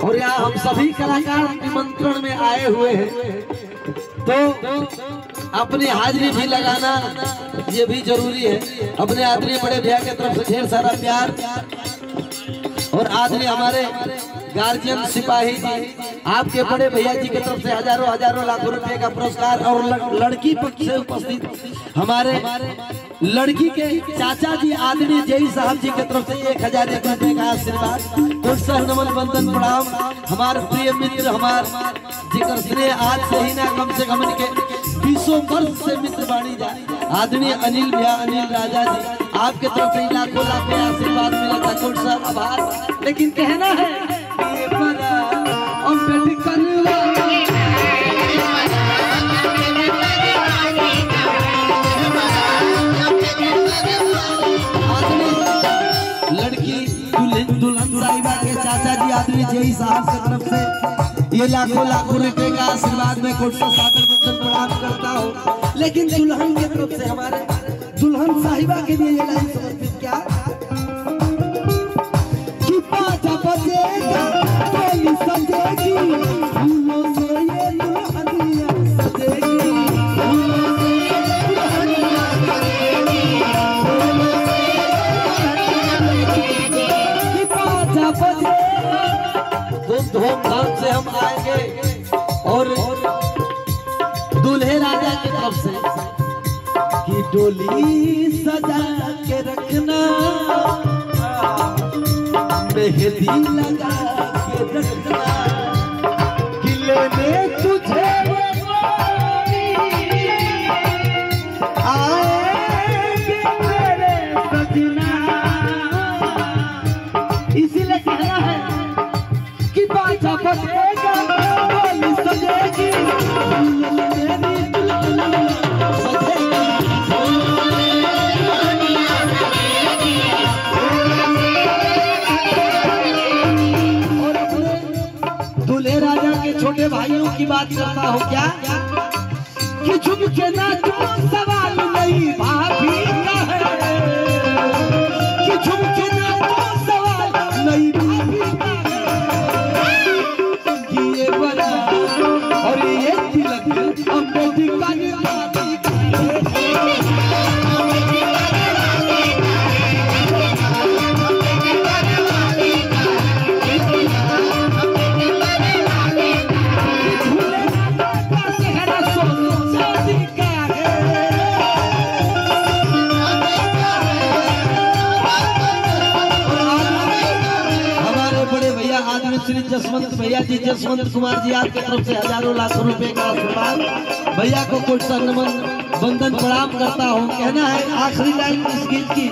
और यहाँ हम सभी कलाकार निमंत्रण में आए हुए हैं, तो अपनी हाजिरी भी लगाना ये भी जरूरी है। अपने आदरणीय बड़े भैया की तरफ से ढेर सारा प्यार और आदरणीय हमारे गार्जियन सिपाही जी, आपके बड़े भैया जी की तरफ से हजारों हजारों लाखों रुपए का पुरस्कार और लड़की पक्ष से उपस्थित हमारे लड़की के चाचा जी आदरणीय जय साहब जी की तरफ से 1000 रुपए का आशीर्वाद, कोटसर नमन बंदन प्रणाम। हमारे प्रिय मित्र हमार जिक्र स्नेह आज से ही ना कम से कम इनके 20 वर्ष से मित्र बाणी जाए आदरणीय अनिल भैया, अनिल राजा जी, आपके तरफ से लाखों लाखों आशीर्वाद मिला था। कोटसर आभार। लेकिन कहना है दुल्हन साहिबा के चाचा जी आदरणीय जय साहब की तरफ से ये लाखों लाखों रुपए का आशीर्वाद में कोटसर सादर बंदन प्रणाम करता हूँ। लेकिन दुल्हन की तरफ से हमारे दुल्हन साहिबा के लिए ये लाइन समर्पित क्या कि 5 बजेगा कोई सजेगी फूलों से ये दुल्हनिया सजेगी, फूलों से ये दुल्हनिया सजेगी, कि 5 बजेगा तो धूमधाम से हम आएंगे। और दूल्हे राजा की तरफ से कि डोली सजा के रखना, मेहंदी लगा के रखना, किले में तुझे आएंगे मेरे सजना। इसीलिए कहना है कि 5 बजेगा डोली सजेगी, दूल्हे राजा के छोटे भाइयों की बात करता हूँ क्या कि झुमके नाचो सवाल नहीं भाभी का है, कि झुमके नाचो सवाल नहीं भाभी का है, कि ये बड़ा और ये तिलक हम बेटी का श्री जसवंत भैया जी, जसवंत कुमार जी, आपके तरफ से हजारों लाखों रुपए का आशीर्वाद। भैया को कोटसर नमन बंदन प्रणाम करता हूँ। कहना है आखिरी लाइन इस गीत की